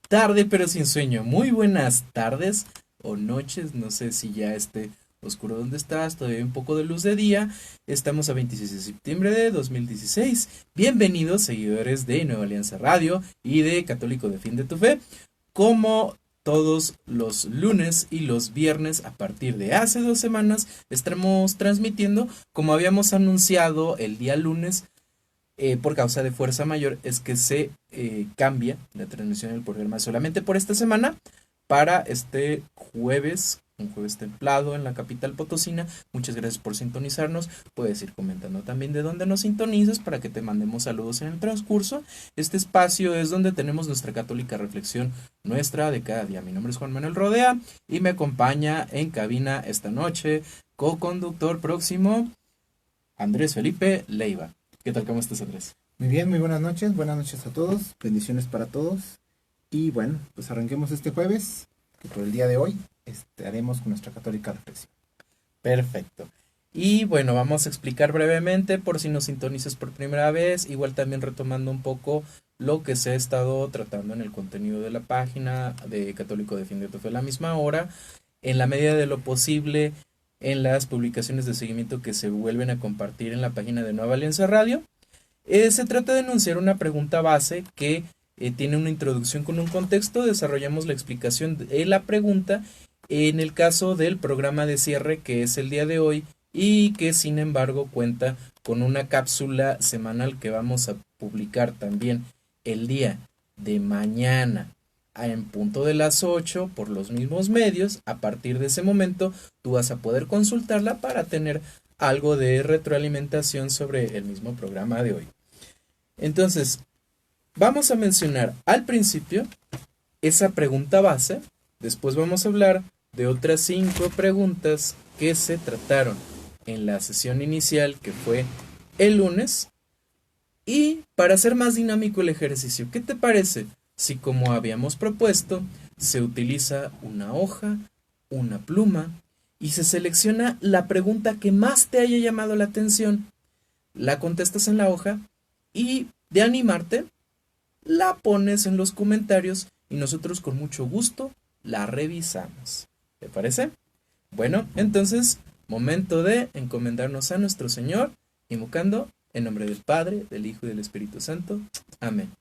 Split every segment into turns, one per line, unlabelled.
Tarde pero sin sueño. Muy buenas tardes o noches. No sé si ya esté oscuro donde estás. Todavía hay un poco de luz de día. Estamos a 26 de septiembre de 2016. Bienvenidos, seguidores de Nueva Alianza Radio y de Católico Defiende tu Fe. Como todos los lunes y los viernes, a partir de hace 2 semanas, estaremos transmitiendo, como habíamos anunciado el día lunes. Por causa de fuerza mayor es que se cambia la transmisión del programa solamente por esta semana para este jueves, un jueves templado en la capital potosina. Muchas gracias por sintonizarnos. Puedes ir comentando también de dónde nos sintonizas para que te mandemos saludos en el transcurso. Este espacio es donde tenemos nuestra católica reflexión nuestra de cada día. Mi nombre es Juan Manuel Rodea y me acompaña en cabina esta noche co-conductor próximo Andrés Felipe Leiva. ¿Qué tal? ¿Cómo estás, Andrés?
Muy bien, muy buenas noches a todos, bendiciones para todos. Y bueno, pues arranquemos este jueves, que por el día de hoy haremos con nuestra católica reflexión.
Perfecto. Y bueno, vamos a explicar brevemente por si nos sintonizas por primera vez, igual también retomando un poco lo que se ha estado tratando en el contenido de la página de Católico Defiende tu Fe a la misma hora, en la medida de lo posible, en las publicaciones de seguimiento que se vuelven a compartir en la página de Nueva Alianza Radio. Se trata de enunciar una pregunta base que tiene una introducción con un contexto. Desarrollamos la explicación de la pregunta en el caso del programa de cierre, que es el día de hoy, y que sin embargo cuenta con una cápsula semanal que vamos a publicar también el día de mañana en punto de las 8 por los mismos medios. A partir de ese momento tú vas a poder consultarla para tener algo de retroalimentación sobre el mismo programa de hoy. Entonces, vamos a mencionar al principio esa pregunta base, después vamos a hablar de otras 5 preguntas que se trataron en la sesión inicial, que fue el lunes, y para hacer más dinámico el ejercicio, ¿qué te parece si, como habíamos propuesto, se utiliza una hoja, una pluma y se selecciona la pregunta que más te haya llamado la atención, la contestas en la hoja y, de animarte, la pones en los comentarios y nosotros con mucho gusto la revisamos? ¿Te parece? Bueno, entonces, momento de encomendarnos a nuestro Señor, invocando en nombre del Padre, del Hijo y del Espíritu Santo. Amén.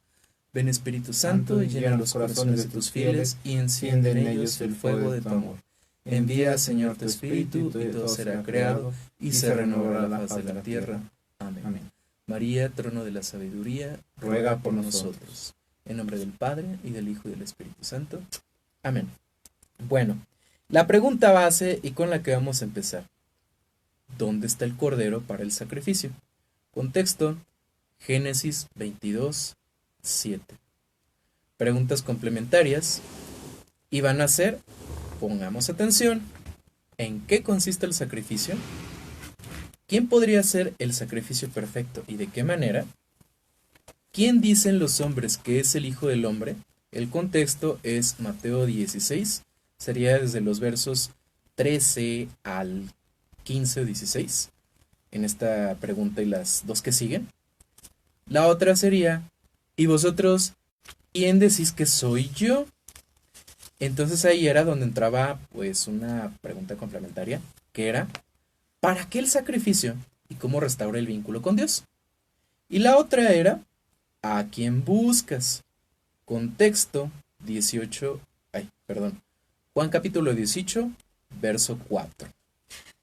Ven, Espíritu Santo, y llena los corazones de tus fieles y enciende en ellos el fuego de tu amor. Envía, Señor, tu Espíritu, y todo será creado, y se renovará la faz de la tierra. Amén. Amén. María, trono de la sabiduría, ruega por nosotros. En nombre del Padre, y del Hijo y del Espíritu Santo. Amén. Bueno, la pregunta base y con la que vamos a empezar. ¿Dónde está el cordero para el sacrificio? Contexto: Génesis 22:7. Preguntas complementarias y van a ser, pongamos atención, ¿en qué consiste el sacrificio? ¿Quién podría hacer el sacrificio perfecto y de qué manera? ¿Quién dicen los hombres que es el Hijo del Hombre? El contexto es Mateo 16, sería desde los versos 13 al 15 o 16, en esta pregunta y las 2 que siguen. La otra sería, ¿y vosotros quién decís que soy yo? Entonces ahí era donde entraba pues una pregunta complementaria, que era, ¿para qué el sacrificio y cómo restaura el vínculo con Dios? Y la otra era, ¿a quién buscas? Contexto 18, Juan capítulo 18, verso 4.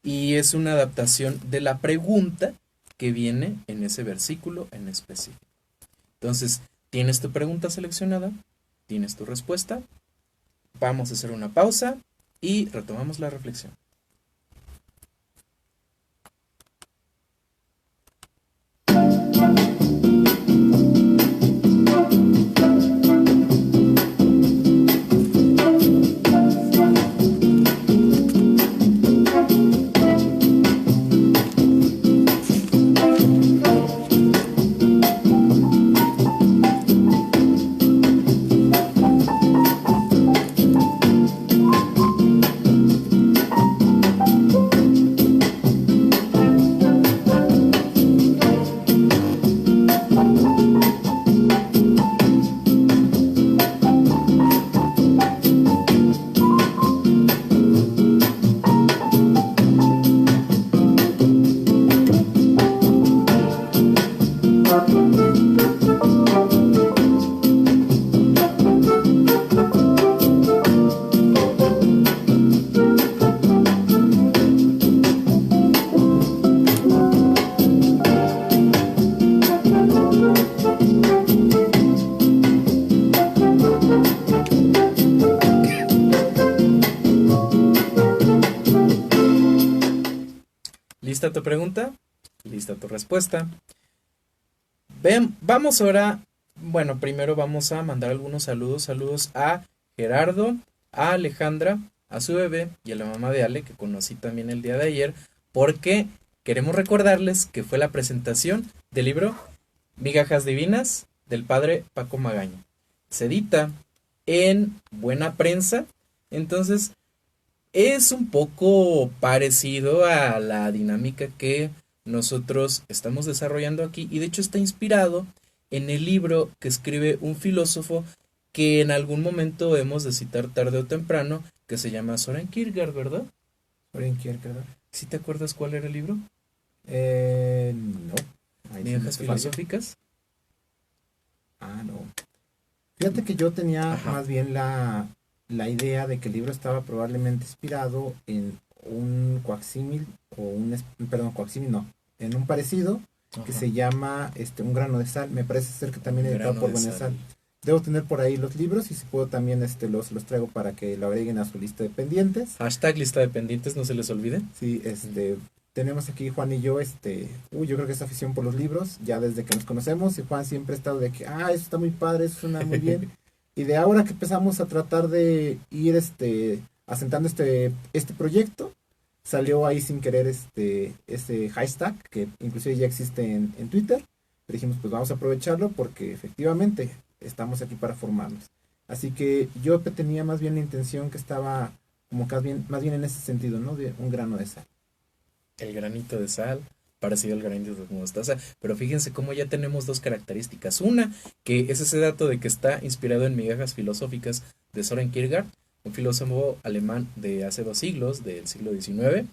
Y es una adaptación de la pregunta que viene en ese versículo en específico. Entonces, ¿tienes tu pregunta seleccionada? ¿Tienes tu respuesta? Vamos a hacer una pausa y retomamos la reflexión. ¿Lista tu pregunta? ¿Lista tu respuesta? Vamos ahora, bueno, primero vamos a mandar algunos saludos. Saludos a Gerardo, a Alejandra, a su bebé y a la mamá de Ale, que conocí también el día de ayer, porque queremos recordarles que fue la presentación del libro Migajas Divinas del padre Paco Magaña. Se edita en Buena Prensa, entonces es un poco parecido a la dinámica que nosotros estamos desarrollando aquí y de hecho está inspirado en el libro que escribe un filósofo que en algún momento hemos de citar tarde o temprano, que se llama Soren Kierkegaard, ¿verdad?
Soren Kierkegaard.
¿Sí te acuerdas cuál era el libro?
No.
¿Migajas filosóficas?
No. Fíjate que yo tenía
Ajá.
más bien la idea de que el libro estaba probablemente inspirado en un coaxímil, en un parecido que se llama Un grano de sal. Me parece ser que también editado por Buena Sal. Debo tener por ahí los libros y si puedo también los traigo para que lo agreguen a su lista de pendientes.
Hashtag lista de pendientes, no se les olvide.
Sí, tenemos aquí Juan y yo, yo creo que esta afición por los libros, ya desde que nos conocemos, y Juan siempre ha estado de que, eso está muy padre, eso suena muy bien. Y de ahora que empezamos a tratar de ir asentando este proyecto, salió ahí sin querer este hashtag, que inclusive ya existe en Twitter. Pero dijimos, pues vamos a aprovecharlo porque efectivamente estamos aquí para formarnos. Así que yo tenía más bien la intención que estaba como más bien en ese sentido, ¿no? De un grano de sal.
El granito de sal, parecido al granito de mostaza, pero fíjense cómo ya tenemos dos características. Una, que es ese dato de que está inspirado en Migajas filosóficas de Soren Kierkegaard, un filósofo alemán de hace 2 siglos, del siglo XIX,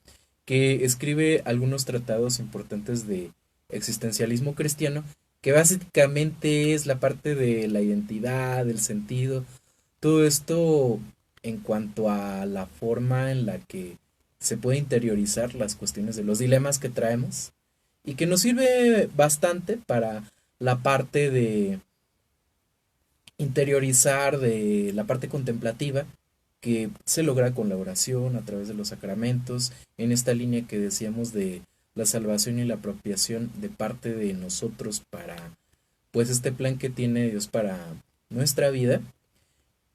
que escribe algunos tratados importantes de existencialismo cristiano, que básicamente es la parte de la identidad, el sentido, todo esto en cuanto a la forma en la que se puede interiorizar las cuestiones de los dilemas que traemos y que nos sirve bastante para la parte de interiorizar, de la parte contemplativa que se logra con la oración a través de los sacramentos, en esta línea que decíamos de la salvación y la apropiación de parte de nosotros para pues este plan que tiene Dios para nuestra vida,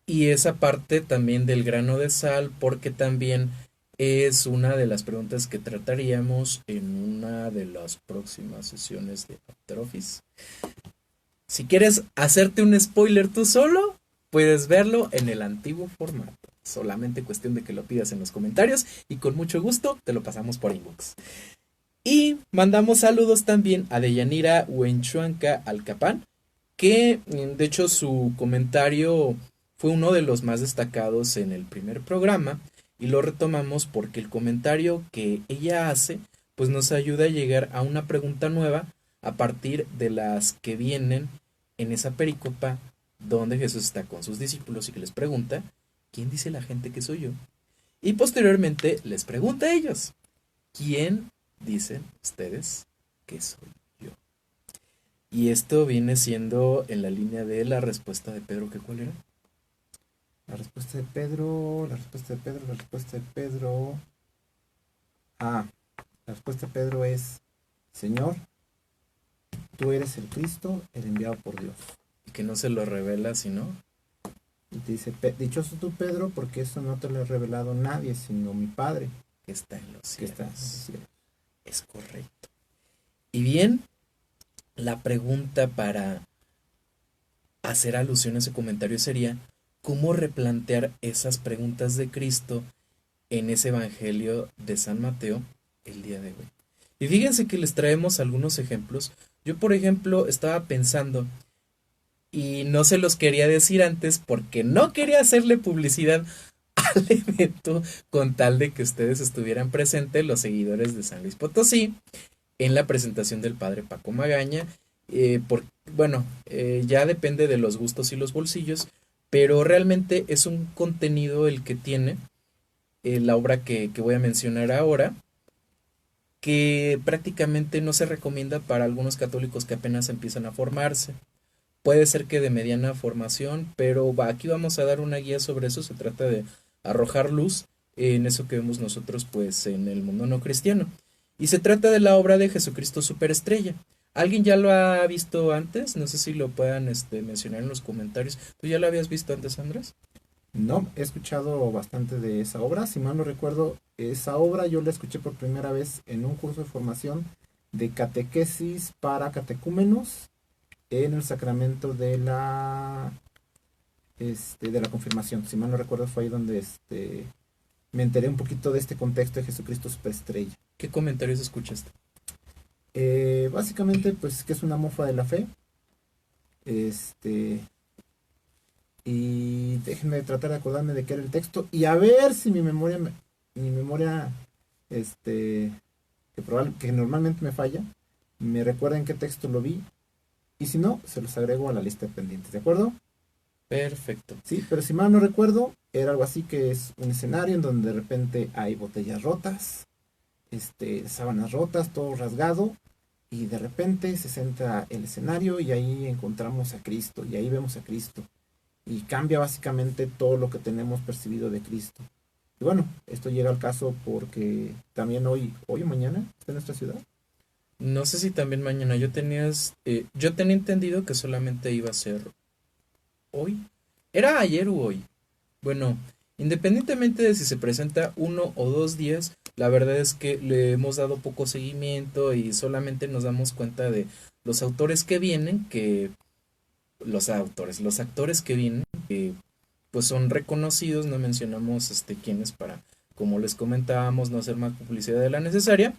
y esa parte también del grano de sal, porque también es una de las preguntas que trataríamos en una de las próximas sesiones de After Office. Si quieres hacerte un spoiler tú solo, puedes verlo en el antiguo formato. Solamente cuestión de que lo pidas en los comentarios y con mucho gusto te lo pasamos por inbox. Y mandamos saludos también a Deyanira Huenchuanca Alcapán, que de hecho su comentario fue uno de los más destacados en el primer programa y lo retomamos porque el comentario que ella hace pues nos ayuda a llegar a una pregunta nueva a partir de las que vienen en esa pericopa donde Jesús está con sus discípulos y que les pregunta, ¿quién dice la gente que soy yo? Y posteriormente les pregunta a ellos, ¿quién dicen ustedes que soy yo? Y esto viene siendo en la línea de la respuesta de Pedro, ¿qué cuál era?
La respuesta de Pedro. La respuesta de Pedro es, Señor, tú eres el Cristo, el enviado por Dios.
Y que no se lo revela, sino...
Y te dice, dichoso tú, Pedro, porque eso no te lo ha revelado nadie, sino mi Padre.
Que está en los cielos.
Que está en los cielos.
Es correcto. Y bien, la pregunta para hacer alusión a ese comentario sería, ¿cómo replantear esas preguntas de Cristo en ese Evangelio de San Mateo el día de hoy? Y fíjense que les traemos algunos ejemplos. Yo, por ejemplo, estaba pensando, y no se los quería decir antes porque no quería hacerle publicidad al evento con tal de que ustedes estuvieran presentes, los seguidores de San Luis Potosí, en la presentación del padre Paco Magaña. bueno, ya depende de los gustos y los bolsillos, pero realmente es un contenido el que tiene la obra que voy a mencionar ahora, que prácticamente no se recomienda para algunos católicos que apenas empiezan a formarse. Puede ser que de mediana formación, pero aquí vamos a dar una guía sobre eso. Se trata de arrojar luz en eso que vemos nosotros pues en el mundo no cristiano. Y se trata de la obra de Jesucristo Superestrella. ¿Alguien ya lo ha visto antes? No sé si lo puedan mencionar en los comentarios. ¿Tú ya lo habías visto antes, Andrés?
No, he escuchado bastante de esa obra. Si mal no recuerdo, esa obra yo la escuché por primera vez en un curso de formación de catequesis para catecúmenos en el sacramento de la confirmación. Si mal no recuerdo, fue ahí donde me enteré un poquito de este contexto de Jesucristo Superestrella.
¿Qué comentarios escuchaste?
Básicamente, pues que es una mofa de la fe. Este, y déjenme tratar de acordarme de qué era el texto y a ver si mi memoria, este, que normalmente me falla, me recuerda en qué texto lo vi y si no, se los agrego a la lista de pendientes, ¿de acuerdo?
Perfecto.
Sí, pero si mal no recuerdo, era algo así que es un escenario en donde de repente hay botellas rotas, sábanas rotas, todo rasgado, y de repente se centra el escenario y ahí encontramos a Cristo, y ahí vemos a Cristo, y cambia básicamente todo lo que tenemos percibido de Cristo. Y bueno, esto llega al caso porque también hoy o mañana está en nuestra ciudad.
No sé si también mañana yo tenía entendido que solamente iba a ser hoy. ¿Era ayer o hoy? Bueno, independientemente de si se presenta 1 o 2 días, la verdad es que le hemos dado poco seguimiento y solamente nos damos cuenta de los autores que vienen, los actores que vienen, que pues son reconocidos. No mencionamos quiénes para, como les comentábamos, no hacer más publicidad de la necesaria.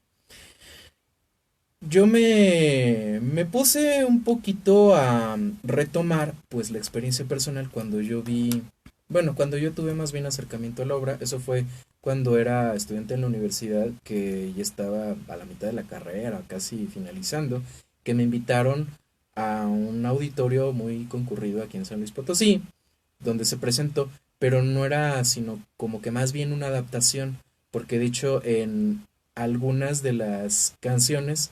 Yo me puse un poquito a retomar pues la experiencia personal cuando yo vi, bueno, cuando yo tuve más bien acercamiento a la obra. Eso fue cuando era estudiante en la universidad, que ya estaba a la mitad de la carrera, casi finalizando, que me invitaron a un auditorio muy concurrido aquí en San Luis Potosí, donde se presentó, pero no era sino como que más bien una adaptación, porque de hecho en algunas de las canciones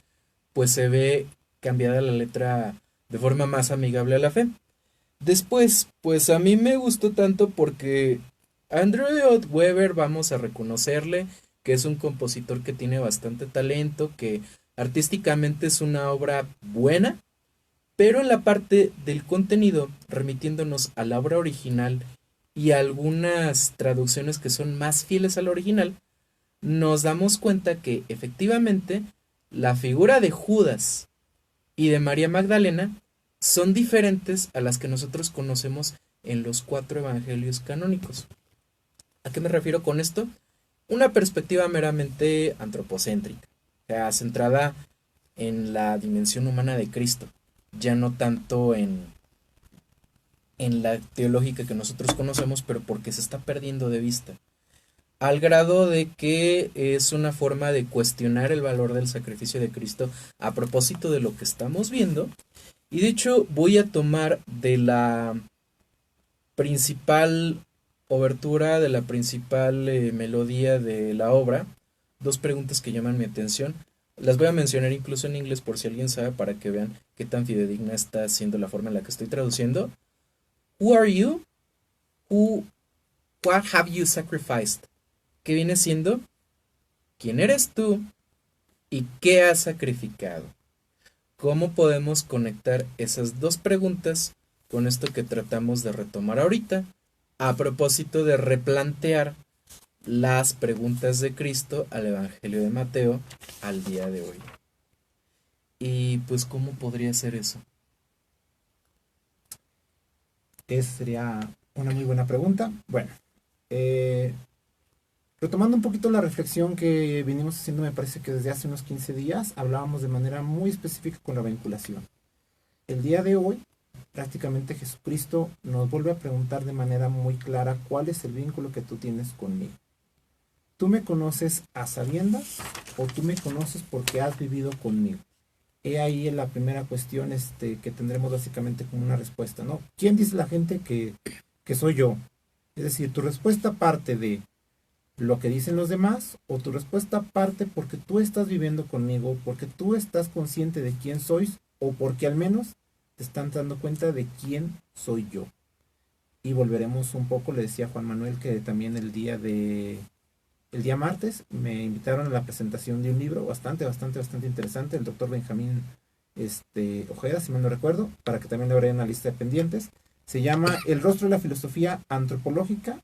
pues se ve cambiada la letra de forma más amigable a la fe. Después, pues a mí me gustó tanto porque Andrew Lloyd Webber, vamos a reconocerle que es un compositor que tiene bastante talento, que artísticamente es una obra buena, pero en la parte del contenido, remitiéndonos a la obra original y a algunas traducciones que son más fieles al original, nos damos cuenta que efectivamente la figura de Judas y de María Magdalena son diferentes a las que nosotros conocemos en los 4 evangelios canónicos. ¿A qué me refiero con esto? Una perspectiva meramente antropocéntrica, o sea, centrada en la dimensión humana de Cristo, ya no tanto en la teológica que nosotros conocemos, pero porque se está perdiendo de vista, al grado de que es una forma de cuestionar el valor del sacrificio de Cristo a propósito de lo que estamos viendo. Y de hecho voy a tomar de la principal obertura, de la principal melodía de la obra, 2 preguntas que llaman mi atención. Las voy a mencionar incluso en inglés por si alguien sabe, para que vean qué tan fidedigna está siendo la forma en la que estoy traduciendo. Who are you? What have you sacrificed? ¿Qué viene siendo? ¿Quién eres tú? ¿Y qué has sacrificado? ¿Cómo podemos conectar esas 2 preguntas con esto que tratamos de retomar ahorita, a propósito de replantear las preguntas de Cristo al Evangelio de Mateo al día de hoy? Y pues, ¿cómo podría ser eso?
Esa sería una muy buena pregunta. Bueno, eh, retomando un poquito la reflexión que venimos haciendo, me parece que desde hace unos 15 días hablábamos de manera muy específica con la vinculación. El día de hoy, prácticamente Jesucristo nos vuelve a preguntar de manera muy clara cuál es el vínculo que tú tienes conmigo. ¿Tú me conoces a sabiendas o tú me conoces porque has vivido conmigo? he ahí la primera cuestión que tendremos básicamente como una respuesta, ¿no? ¿Quién dice la gente que soy yo? Es decir, tu respuesta parte de lo que dicen los demás o tu respuesta parte porque tú estás viviendo conmigo, porque tú estás consciente de quién sois o porque al menos te están dando cuenta de quién soy yo. Y volveremos un poco, le decía Juan Manuel que también el día martes me invitaron a la presentación de un libro bastante interesante, el doctor Benjamín Ojeda, si mal no recuerdo, para que también lo veré en la lista de pendientes. Se llama El rostro de la filosofía antropológica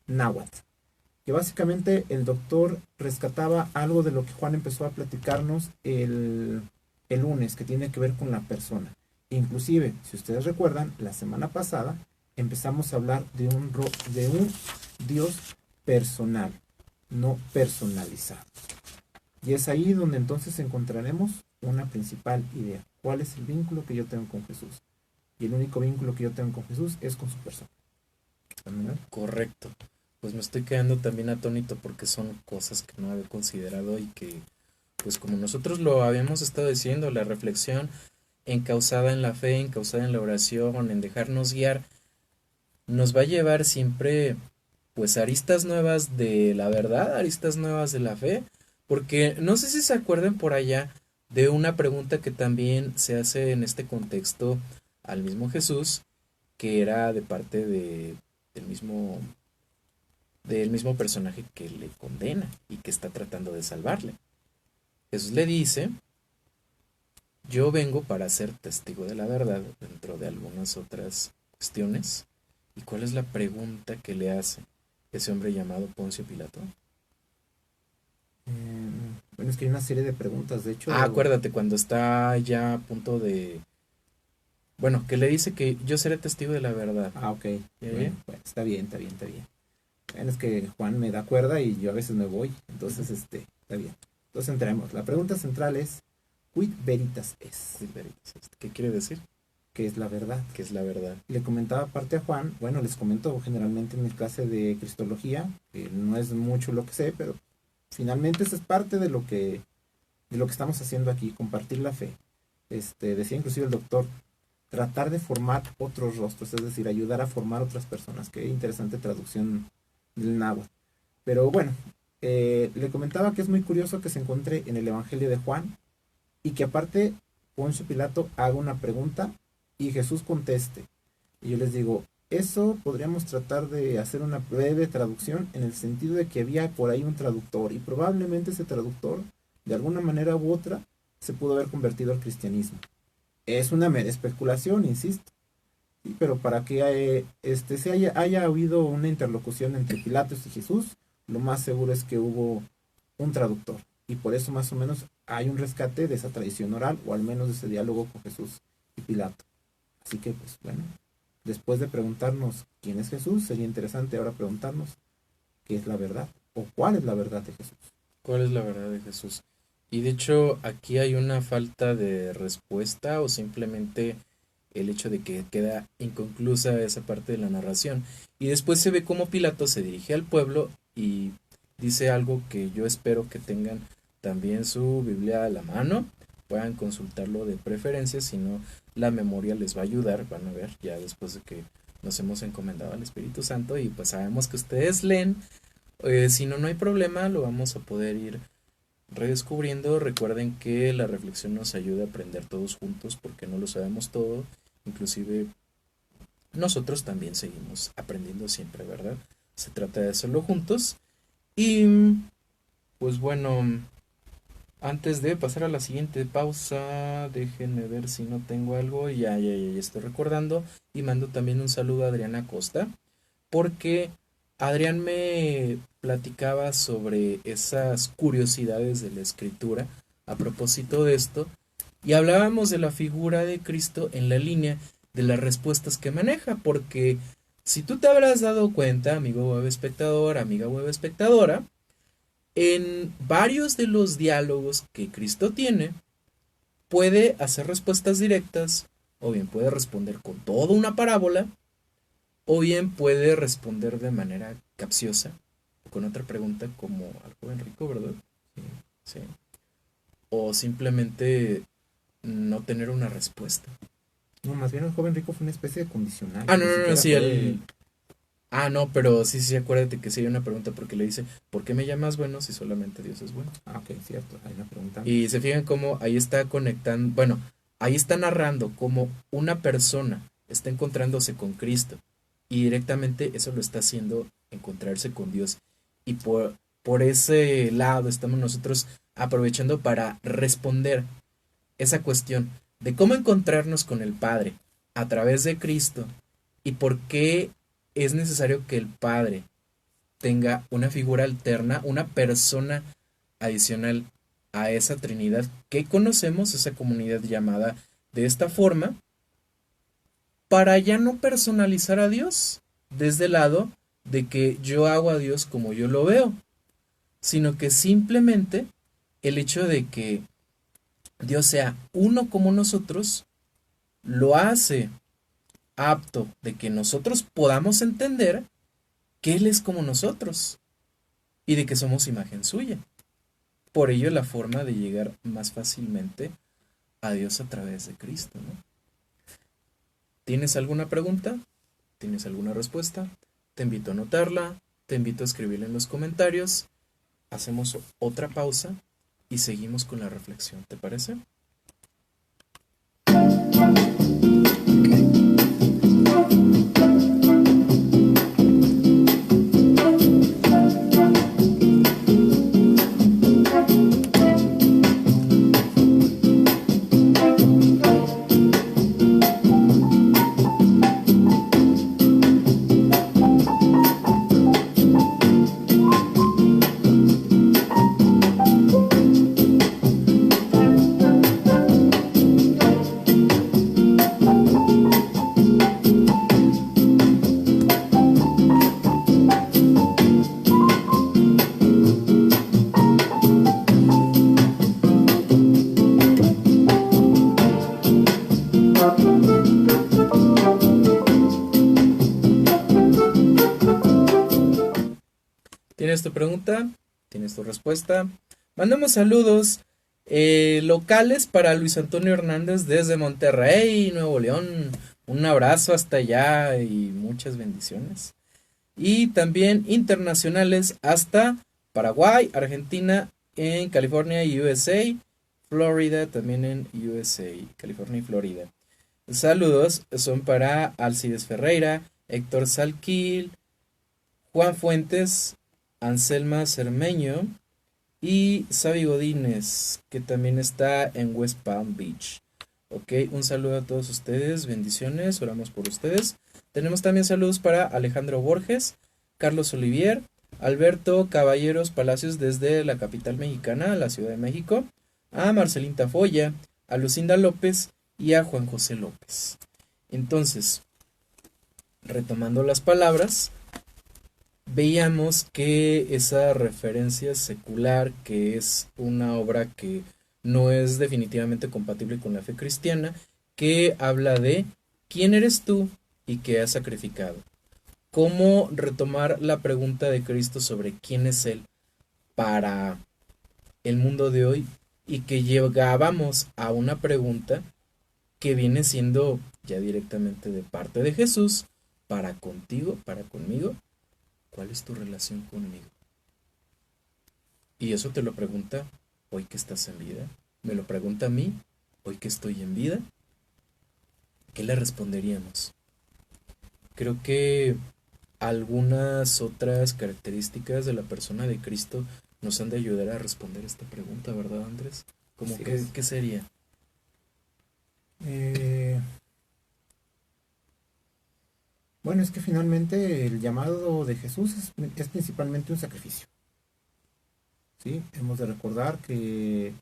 náhuatl, que básicamente el doctor rescataba algo de lo que Juan empezó a platicarnos el lunes, que tiene que ver con la persona. Inclusive, si ustedes recuerdan, la semana pasada empezamos a hablar de un Dios personal, no personalizado. Y es ahí donde entonces encontraremos una principal idea. ¿Cuál es el vínculo que yo tengo con Jesús? Y el único vínculo que yo tengo con Jesús es con su persona. ¿Verdad?
Correcto. Pues me estoy quedando también atónito porque son cosas que no había considerado y que, pues como nosotros lo habíamos estado diciendo, la reflexión encausada en la fe, encausada en la oración, en dejarnos guiar, nos va a llevar siempre pues aristas nuevas de la verdad, aristas nuevas de la fe, porque no sé si se acuerdan por allá de una pregunta que también se hace en este contexto al mismo Jesús, que era de parte del mismo personaje que le condena y que está tratando de salvarle. Jesús le dice, yo vengo para ser testigo de la verdad dentro de algunas otras cuestiones. ¿Y cuál es la pregunta que le hace ese hombre llamado Poncio Pilato?
Bueno, es que hay una serie de preguntas, de hecho.
Ah, acuérdate, cuando está ya a punto de... Bueno, que le dice que yo seré testigo de la verdad.
Ah, ok.
¿Eh?
Bueno, está bien. Bueno, es que Juan me da cuerda y yo a veces me voy, entonces está bien. Entonces entremos. La pregunta central es, quid veritas es?
¿Qué quiere decir?
¿Qué es la verdad?
¿Qué es la verdad?
Le comentaba aparte a Juan, bueno, les comento generalmente en mi clase de cristología, que no es mucho lo que sé, pero finalmente eso es parte de lo que estamos haciendo aquí, compartir la fe. Decía inclusive el doctor, tratar de formar otros rostros, es decir, ayudar a formar otras personas. Qué interesante traducción del náhuatl. Pero bueno, le comentaba que es muy curioso que se encuentre en el Evangelio de Juan y que aparte Poncio Pilato haga una pregunta y Jesús conteste. Y yo les digo, eso podríamos tratar de hacer una breve traducción en el sentido de que había por ahí un traductor y probablemente ese traductor, de alguna manera u otra, se pudo haber convertido al cristianismo. Es una mera especulación, insisto. Sí, pero para que haya habido una interlocución entre Pilatos y Jesús, lo más seguro es que hubo un traductor. Y por eso más o menos hay un rescate de esa tradición oral, o al menos de ese diálogo con Jesús y Pilato. Así que, pues bueno, después de preguntarnos quién es Jesús, sería interesante ahora preguntarnos qué es la verdad, o cuál es la verdad de Jesús.
¿Cuál es la verdad de Jesús? Y de hecho, aquí hay una falta de respuesta o simplemente el hecho de que queda inconclusa esa parte de la narración. Y después se ve cómo Pilato se dirige al pueblo y dice algo que yo espero que tengan también su Biblia a la mano, puedan consultarlo de preferencia, si no la memoria les va a ayudar, van a ver ya después de que nos hemos encomendado al Espíritu Santo y pues sabemos que ustedes leen, si no, no hay problema, lo vamos a poder ir redescubriendo. Recuerden que la reflexión nos ayuda a aprender todos juntos porque no lo sabemos todo, inclusive nosotros también seguimos aprendiendo siempre, ¿verdad? Se trata de hacerlo juntos y pues bueno, antes de pasar a la siguiente pausa, déjenme ver si no tengo algo, ya estoy recordando y mando también un saludo a Adriana Costa porque Adrián me platicaba sobre esas curiosidades de la escritura a propósito de esto y hablábamos de la figura de Cristo en la línea de las respuestas que maneja, porque si tú te habrás dado cuenta, amigo web espectador, amiga web espectadora, en varios de los diálogos que Cristo tiene, puede hacer respuestas directas o bien puede responder con toda una parábola o bien puede responder de manera capciosa con otra pregunta como al joven rico, ¿verdad? Sí. O simplemente no tener una respuesta.
No, más bien el joven rico fue una especie de condicional.
Ah,
Ni
no, no, no,
siquiera
sí,
fue-
Ah, no, pero sí, sí, acuérdate que sí hay una pregunta porque le dice, ¿por qué me llamas bueno si solamente Dios es bueno?
Ah, ok, cierto, hay una pregunta
Y
antes.
se fijan cómo ahí está conectando, bueno, ahí está narrando cómo una persona está encontrándose con Cristo y directamente eso lo está haciendo encontrarse con Dios. Y por ese lado estamos nosotros aprovechando para responder esa cuestión de cómo encontrarnos con el Padre a través de Cristo y por qué es necesario que el Padre tenga una figura alterna, una persona adicional a esa Trinidad que conocemos, esa comunidad llamada de esta forma, para ya no personalizar a Dios desde el lado de que yo hago a Dios como yo lo veo, sino que simplemente el hecho de que Dios sea uno como nosotros lo hace apto de que nosotros podamos entender que Él es como nosotros y de que somos imagen suya. Por ello la forma de llegar más fácilmente a Dios a través de Cristo, ¿no? ¿Tienes alguna pregunta? ¿Tienes alguna respuesta? Te invito a anotarla, te invito a escribirla en los comentarios. Hacemos otra pausa y seguimos con la reflexión, ¿te parece? ¿Tienes tu pregunta? ¿Tienes tu respuesta? Mandamos saludos locales para Luis Antonio Hernández desde Monterrey, Nuevo León. Un abrazo hasta allá y muchas bendiciones. Y también internacionales hasta Paraguay, Argentina, en California y USA, Florida también en USA, California y Florida. Saludos son para Alcides Ferreira, Héctor Salquil, Juan Fuentes, Anselma Cermeño y Sabi Godínez, que también está en West Palm Beach. Ok, un saludo a todos ustedes, bendiciones, oramos por ustedes. Tenemos también saludos para Alejandro Borges, Carlos Olivier, Alberto Caballeros Palacios desde la capital mexicana, la Ciudad de México, a Marcelín Tafoya, a Lucinda López y a Juan José López. Entonces, retomando las palabras, veíamos que esa referencia secular, que es una obra que no es definitivamente compatible con la fe cristiana, que habla de quién eres tú y qué has sacrificado. Cómo retomar la pregunta de Cristo sobre quién es Él para el mundo de hoy y que llegábamos a una pregunta que viene siendo ya directamente de parte de Jesús para contigo, para conmigo. ¿Cuál es tu relación conmigo? Y eso te lo pregunta hoy que estás en vida. Me lo pregunta a mí, hoy que estoy en vida. ¿Qué le responderíamos? Creo que algunas otras características de la persona de Cristo nos han de ayudar a responder esta pregunta, ¿verdad, Andrés? Como
Así
que,
es.
¿qué sería?
Eh, bueno, es que finalmente el llamado de Jesús es principalmente un sacrificio. ¿Sí? Hemos de recordar que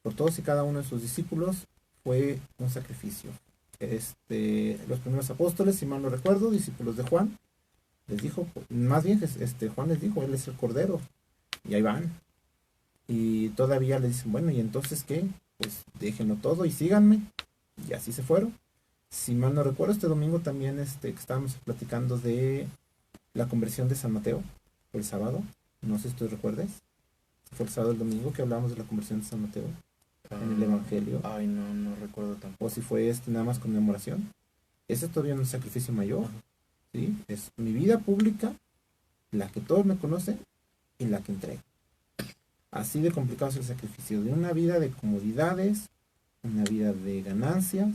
por todos y cada uno de sus discípulos fue un sacrificio. Los primeros apóstoles, si mal no recuerdo, discípulos de Juan, les dijo, más bien Juan les dijo, él es el Cordero, y ahí van. Y todavía le dicen, bueno, ¿y entonces qué? Pues déjenlo todo y síganme. Y así se fueron. Si mal no recuerdo, este domingo también que estábamos platicando de la conversión de San Mateo, el sábado. No sé si tú recuerdas. Fue el sábado el domingo que hablamos de la conversión de San Mateo. en el Evangelio,
Ay, no, no recuerdo tampoco.
o si fue nada más conmemoración. Ese es todavía un sacrificio mayor,
Ajá.
¿sí? Es mi vida pública, la que todos me conocen y la que entrego. Así de complicado es el sacrificio de una vida de comodidades, una vida de ganancias,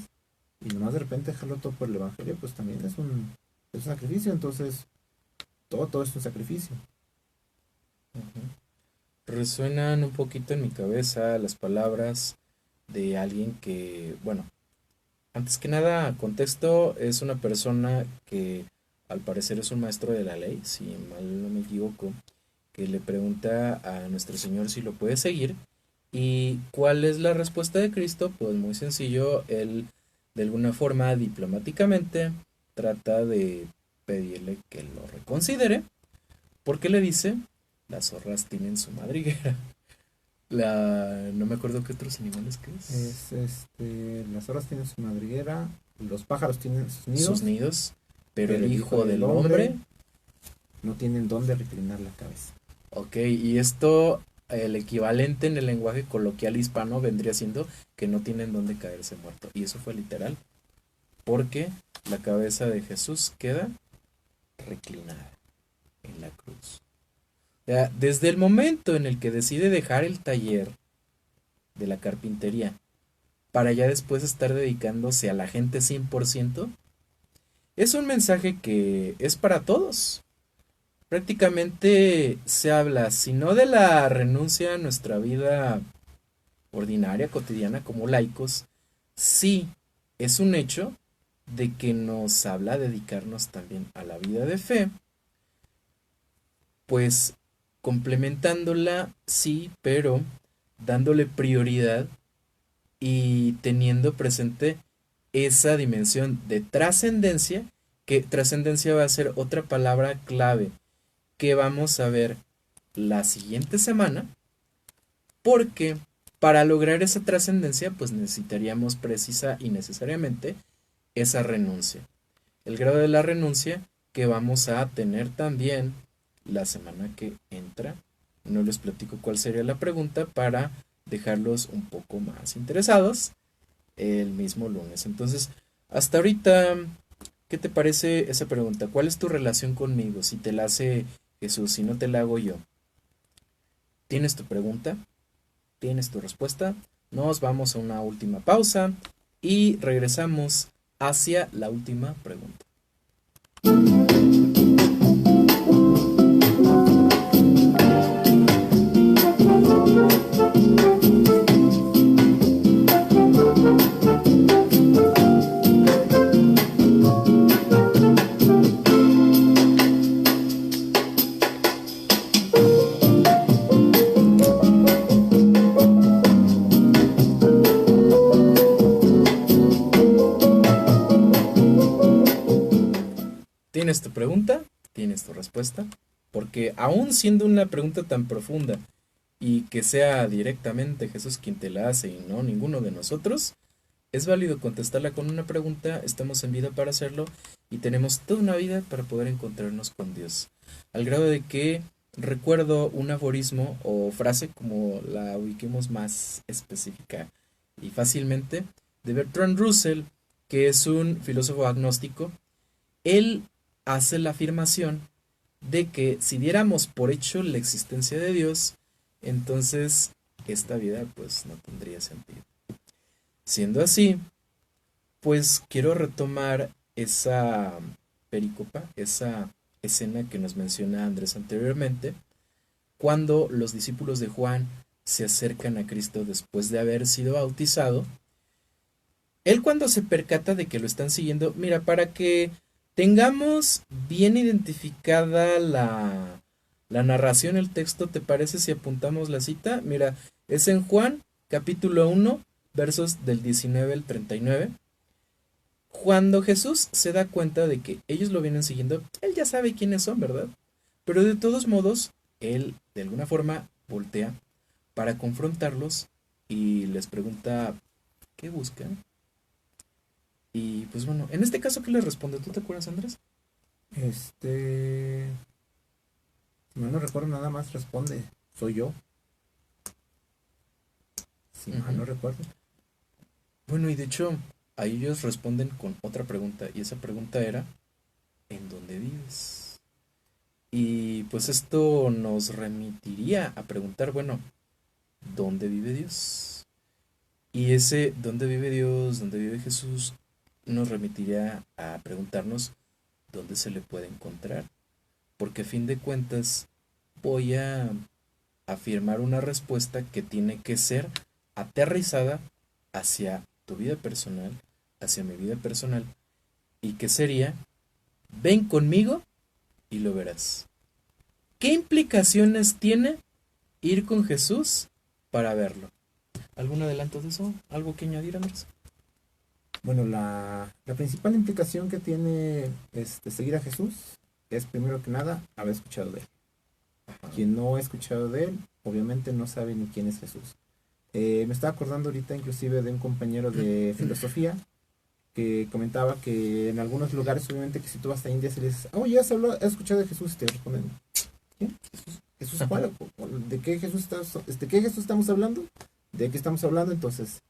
y nomás de repente dejarlo todo por el Evangelio, pues también es un sacrificio. Entonces, todo es un sacrificio.
Ujú. Resuenan un poquito en mi cabeza las palabras de alguien que, bueno, antes que nada, contexto, es una persona que al parecer es un maestro de la ley, si mal no me equivoco, que le pregunta a nuestro Señor si lo puede seguir. ¿Y cuál es la respuesta de Cristo? Pues muy sencillo, él de alguna forma diplomáticamente trata de pedirle que lo reconsidere, porque le dice, las zorras tienen su madriguera. No me acuerdo qué otros animales que es.
Las horas tienen su madriguera, los pájaros tienen sus
Sus
nidos,
nidos, pero el
pero el hijo
hijo
del
del
hombre
hombre.
no tienen dónde reclinar la cabeza.
Ok, y esto, el equivalente en el lenguaje coloquial hispano vendría siendo que no tienen dónde caerse muerto. Y eso fue literal, porque la cabeza de Jesús queda reclinada en la cruz. O sea, desde el momento en el que decide dejar el taller de la carpintería para ya después estar dedicándose a la gente 100%, es un mensaje que es para todos. Prácticamente se habla, si no de la renuncia a nuestra vida ordinaria, cotidiana, como laicos, sí es un hecho de que nos habla dedicarnos también a la vida de fe, pues complementándola, sí, pero dándole prioridad y teniendo presente esa dimensión de trascendencia, que trascendencia va a ser otra palabra clave que vamos a ver la siguiente semana, porque para lograr esa trascendencia, pues necesitaríamos precisa y necesariamente esa renuncia. El grado de la renuncia que vamos a tener también la semana que entra. No les platico cuál sería la pregunta para dejarlos un poco más interesados el mismo lunes. Entonces, hasta ahorita, ¿qué te parece esa pregunta? ¿Cuál es tu relación conmigo? Si te la hace Jesús, si no te la hago yo. ¿Tienes tu pregunta? ¿Tienes tu respuesta? Nos vamos a una última pausa y regresamos hacia la última pregunta. ¿Tienes tu pregunta? ¿Tienes tu respuesta? Porque aún siendo una pregunta tan profunda y que sea directamente Jesús quien te la hace y no ninguno de nosotros, es válido contestarla con una pregunta, estamos en vida para hacerlo y tenemos toda una vida para poder encontrarnos con Dios. Al grado de que recuerdo un aforismo o frase, como la ubiquemos más específica y fácilmente, de Bertrand Russell, que es un filósofo agnóstico. Él hace la afirmación de que si diéramos por hecho la existencia de Dios, entonces esta vida pues no tendría sentido. Siendo así, pues quiero retomar esa pericopa, esa escena que nos menciona Andrés anteriormente, cuando los discípulos de Juan se acercan a Cristo después de haber sido bautizado. Él, cuando se percata de que lo están siguiendo, mira, para que tengamos bien identificada la narración, el texto, ¿te parece si apuntamos la cita? Mira, es en Juan capítulo 1, versos del 19 al 39. Cuando Jesús se da cuenta de que ellos lo vienen siguiendo, él ya sabe quiénes son, ¿verdad? Pero de todos modos, él de alguna forma voltea para confrontarlos y les pregunta qué buscan. Y pues bueno, en este caso, ¿qué les responde? ¿Tú te acuerdas, Andrés?
Si mal no recuerdo, nada más responde, soy yo. si mal no recuerdo.
Bueno, y de hecho, ahí ellos responden con otra pregunta, y esa pregunta era, ¿en dónde vives? Y pues esto nos remitiría a preguntar, bueno, ¿dónde vive Dios? Y ese ¿dónde vive Dios? ¿Dónde vive Jesús? Nos remitiría a preguntarnos dónde se le puede encontrar. Porque a fin de cuentas voy a afirmar una respuesta que tiene que ser aterrizada hacia tu vida personal, hacia mi vida personal, y que sería, ven conmigo y lo verás. ¿Qué implicaciones tiene ir con Jesús para verlo? ¿Algún adelanto de eso? ¿Algo que añadir, Andrés?
Bueno, la principal implicación que tiene seguir a Jesús es, primero que nada, haber escuchado de él. Quien no ha escuchado de él, obviamente no sabe ni quién es Jesús. Me estaba acordando ahorita inclusive de un compañero de filosofía que comentaba que en algunos lugares, obviamente, que si tú vas a India y le dices, oye, ¿has escuchado de Jesús? Y te responden, ¿quién? ¿Jesús cuál? ¿De qué Jesús estamos hablando? ¿De qué estamos hablando? Entonces,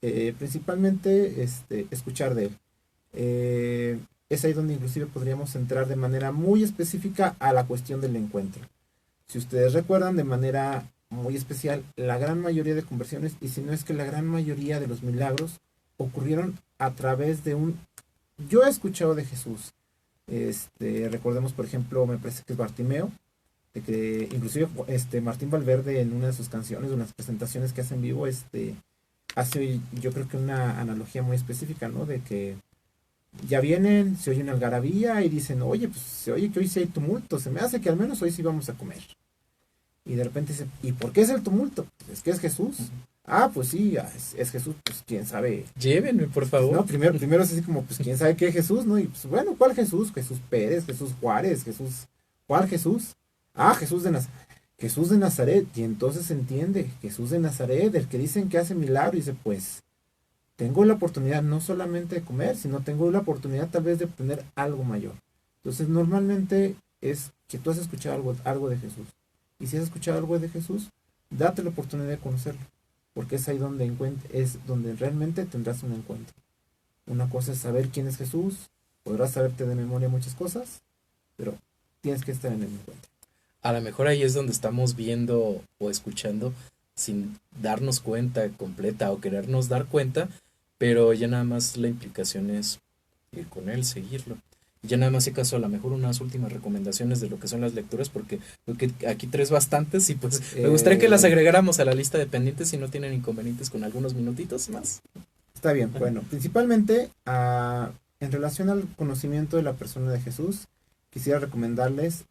principalmente escuchar de él. Es ahí donde inclusive podríamos entrar de manera muy específica a la cuestión del encuentro. Si ustedes recuerdan, de manera muy especial, la gran mayoría de conversiones, y si no es que la gran mayoría de los milagros, ocurrieron a través de un yo he escuchado de Jesús. Recordemos, por ejemplo, me parece que es Bartimeo, de que inclusive Martín Valverde en una de sus canciones, unas presentaciones que hace en vivo, hace yo creo que una analogía muy específica, ¿no? De que ya vienen, se oye una algarabía y dicen, oye, pues se oye que hoy sí hay tumulto, se me hace que al menos hoy sí vamos a comer. Y de repente dice, ¿y por qué es el tumulto? Pues es que es Jesús. Ah, pues sí, es Jesús, pues quién sabe.
Llévenme, por favor.
No, primero es así como, pues quién sabe qué es Jesús, ¿no? Y pues bueno, ¿cuál Jesús? Jesús Pérez, Jesús Juárez, ¿cuál Jesús? Ah, Jesús de Nazaret. Y entonces se entiende, Jesús de Nazaret, el que dicen que hace milagros, y dice, pues tengo la oportunidad no solamente de comer, sino tengo la oportunidad tal vez de obtener algo mayor. Entonces normalmente es que tú has escuchado algo de Jesús. Y si has escuchado algo de Jesús, date la oportunidad de conocerlo. Porque es ahí donde es donde realmente tendrás un encuentro. Una cosa es saber quién es Jesús, podrás saberte de memoria muchas cosas, pero tienes que estar en el encuentro.
A lo mejor ahí es donde estamos viendo o escuchando sin darnos cuenta completa o querernos dar cuenta, pero ya nada más la implicación es ir con él, seguirlo. Ya nada más si acaso a lo mejor unas últimas recomendaciones de lo que son las lecturas, porque aquí traes bastantes y pues me gustaría que las agregáramos a la lista de pendientes si no tienen inconvenientes con algunos minutitos más.
Está bien, bueno, principalmente en relación al conocimiento de la persona de Jesús, quisiera recomendarles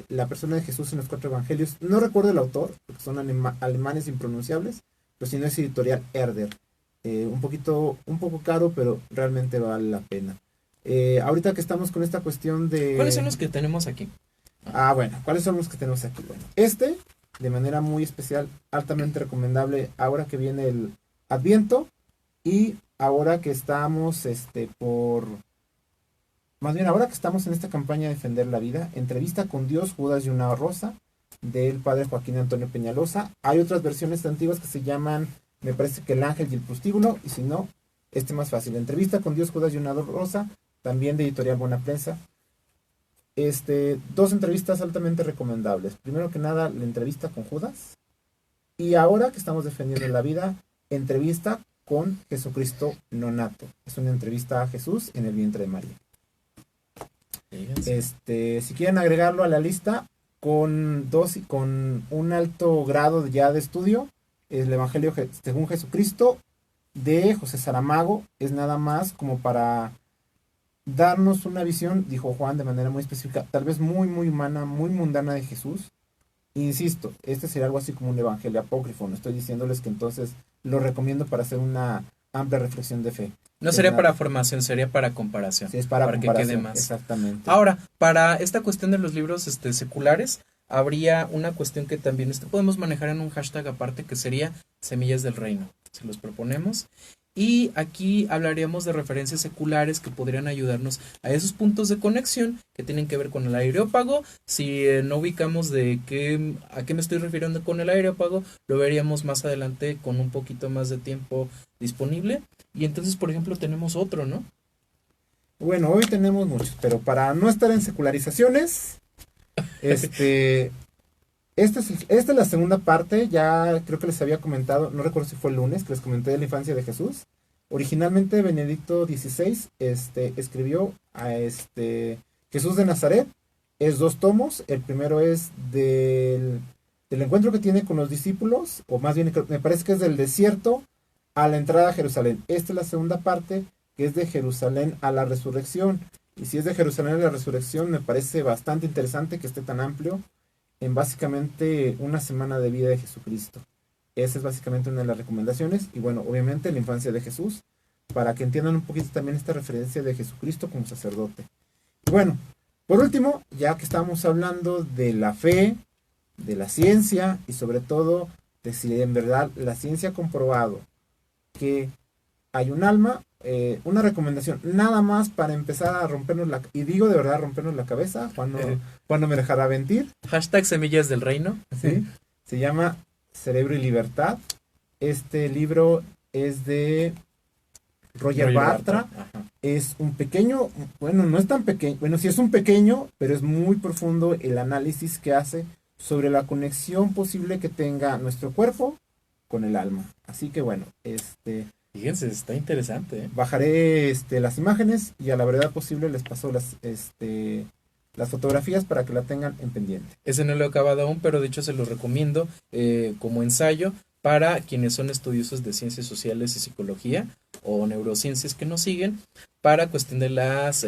la persona de Jesús en los 4 evangelios. No recuerdo el autor, porque son alemanes impronunciables, pero si no es editorial Herder. Un poco caro, pero realmente vale la pena. Ahorita que estamos con esta cuestión de...
¿Cuáles son los que tenemos aquí?
Bueno, ¿cuáles son los que tenemos aquí? Bueno, de manera muy especial, altamente recomendable, ahora que viene el Adviento y ahora que estamos ahora que estamos en esta campaña de defender la vida, Entrevista con Dios, Judas y una rosa, del padre Joaquín Antonio Peñalosa. Hay otras versiones antiguas que se llaman, me parece que El Ángel y el Prostíbulo, y si no, más fácil, Entrevista con Dios, Judas y una rosa, también de editorial Buena Prensa. 2 entrevistas altamente recomendables. Primero que nada, la entrevista con Judas, y ahora que estamos defendiendo la vida, entrevista con Jesucristo Nonato. Es una entrevista a Jesús en el vientre de María. Si quieren agregarlo a la lista, con un alto grado ya de estudio, el Evangelio según Jesucristo de José Saramago, es nada más como para darnos una visión, dijo Juan de manera muy específica, tal vez muy muy humana, muy mundana de Jesús. Insisto, sería algo así como un evangelio apócrifo, no estoy diciéndoles que entonces lo recomiendo para hacer una amplia reflexión de fe.
No sería para formación, sería para comparación.
Sí, es para comparación,
que quede más.
Exactamente.
Ahora, para esta cuestión de los libros seculares, habría una cuestión que también podemos manejar en un hashtag aparte, que sería Semillas del Reino. Se los proponemos. Y aquí hablaríamos de referencias seculares que podrían ayudarnos a esos puntos de conexión que tienen que ver con el areópago. Si no ubicamos a qué me estoy refiriendo con el areópago, lo veríamos más adelante con un poquito más de tiempo disponible. Y entonces, por ejemplo, tenemos otro, ¿no?
Bueno, hoy tenemos muchos, pero para no estar en secularizaciones, esta es la segunda parte. Ya creo que les había comentado, no recuerdo si fue el lunes, que les comenté de la infancia de Jesús. Originalmente Benedicto XVI escribió a Jesús de Nazaret. Es 2 tomos. El primero es del encuentro que tiene con los discípulos, o más bien me parece que es del desierto a la entrada a Jerusalén. Esta es la segunda parte, que es de Jerusalén a la resurrección. Y si es de Jerusalén a la resurrección, me parece bastante interesante que esté tan amplio en básicamente una semana de vida de Jesucristo. Esa es básicamente una de las recomendaciones. Y bueno, obviamente la infancia de Jesús, para que entiendan un poquito también esta referencia de Jesucristo como sacerdote. Y bueno, por último, ya que estamos hablando de la fe, de la ciencia y sobre todo de si en verdad la ciencia ha comprobado que hay un alma, una recomendación nada más para empezar a rompernos y digo de verdad rompernos la cabeza. Juan no me dejará mentir.
Hashtag Semillas del Reino.
¿Sí? Se llama Cerebro y Libertad. Este libro es de Roger Bartra. Es un pequeño, bueno, no es tan pequeño, bueno, sí es un pequeño, pero es muy profundo el análisis que hace sobre la conexión posible que tenga nuestro cuerpo con el alma. Así que bueno,
fíjense, está interesante, ¿eh?
Bajaré las imágenes y a la brevedad posible les paso las fotografías para que la tengan en pendiente.
Ese no lo he acabado aún, pero de hecho se lo recomiendo como ensayo para quienes son estudiosos de ciencias sociales y psicología o neurociencias que nos siguen, para cuestión de las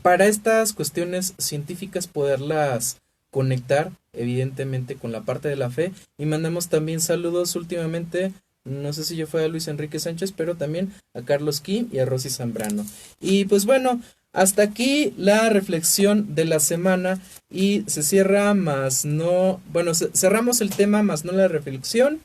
para estas cuestiones científicas poderlas conectar evidentemente con la parte de la fe. Y mandamos también saludos últimamente, no sé si yo fue a Luis Enrique Sánchez, pero también a Carlos Kim y a Rosy Zambrano. Y pues bueno, hasta aquí la reflexión de la semana y se cierra cerramos el tema más no la reflexión.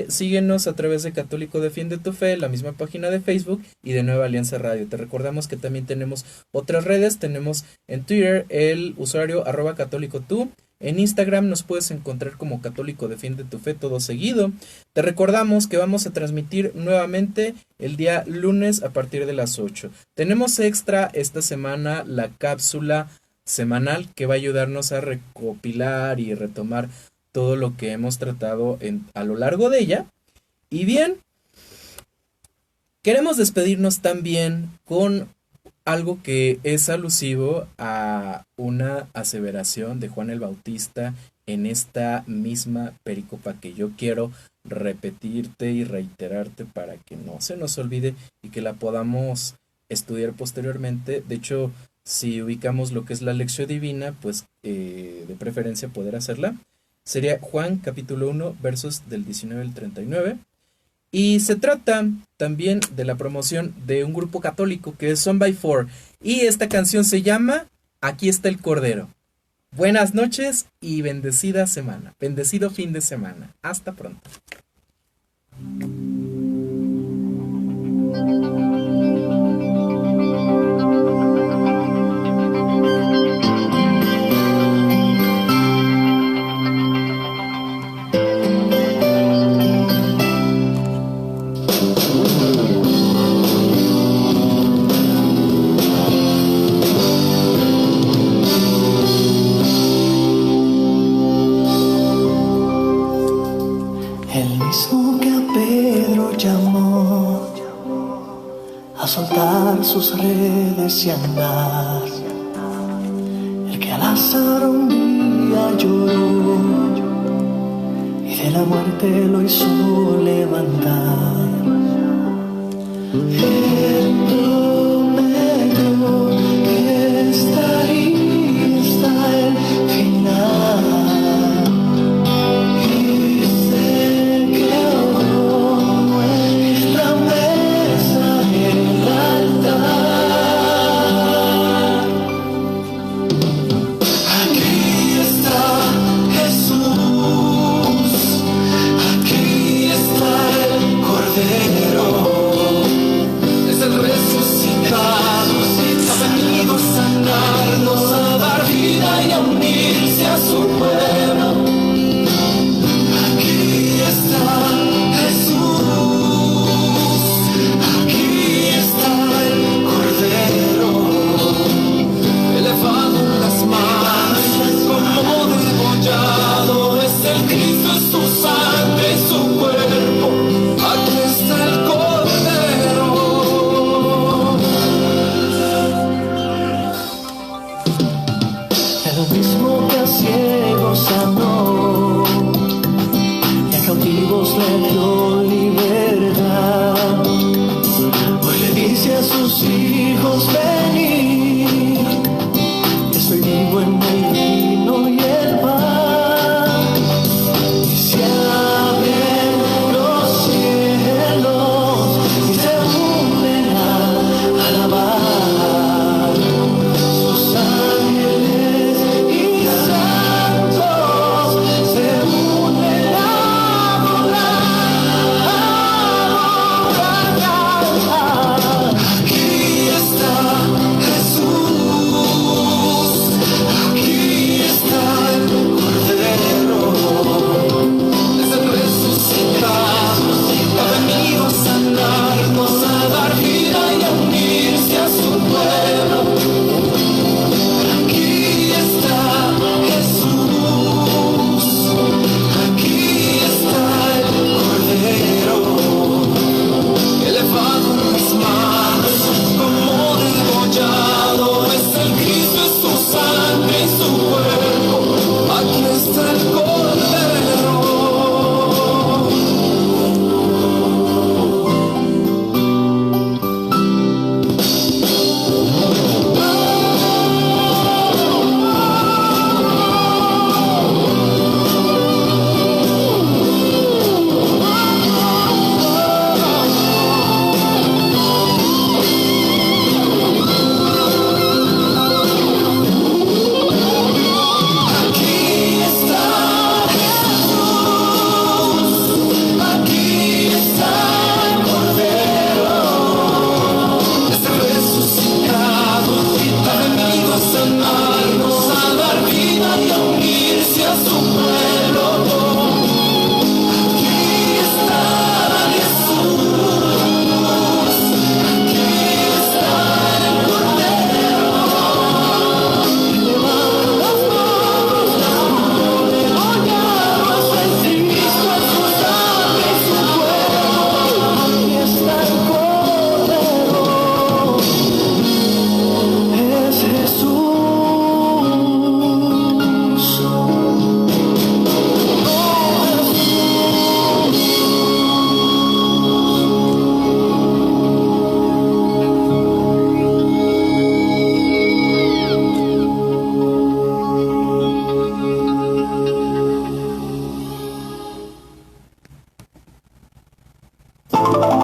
Síguenos a través de Católico Defiende tu Fe, la misma página de Facebook y de Nueva Alianza Radio. Te recordamos que también tenemos otras redes. Tenemos en Twitter el usuario @católicotú. En Instagram nos puedes encontrar como Católico Defiende tu Fe, todo seguido. Te recordamos que vamos a transmitir nuevamente el día lunes a partir de las 8. Tenemos extra esta semana la cápsula semanal que va a ayudarnos a recopilar y retomar todo lo que hemos tratado a lo largo de ella. Y bien, queremos despedirnos también con algo que es alusivo a una aseveración de Juan el Bautista en esta misma pericopa que yo quiero repetirte y reiterarte para que no se nos olvide y que la podamos estudiar posteriormente. De hecho, si ubicamos lo que es la lección divina, pues de preferencia poder hacerla. Sería Juan capítulo 1 versos del 19 al 39. Y se trata también de la promoción de un grupo católico que es Son by Four. Y esta canción se llama Aquí está el Cordero. Buenas noches y bendecida semana. Bendecido fin de semana. Hasta pronto.
Sus redes y andar, el que al azar un día lloró y de la muerte lo hizo levantar. Él prometió que estaría hasta el final y se quedó nuestra mesa en la Cordero. sus hijos.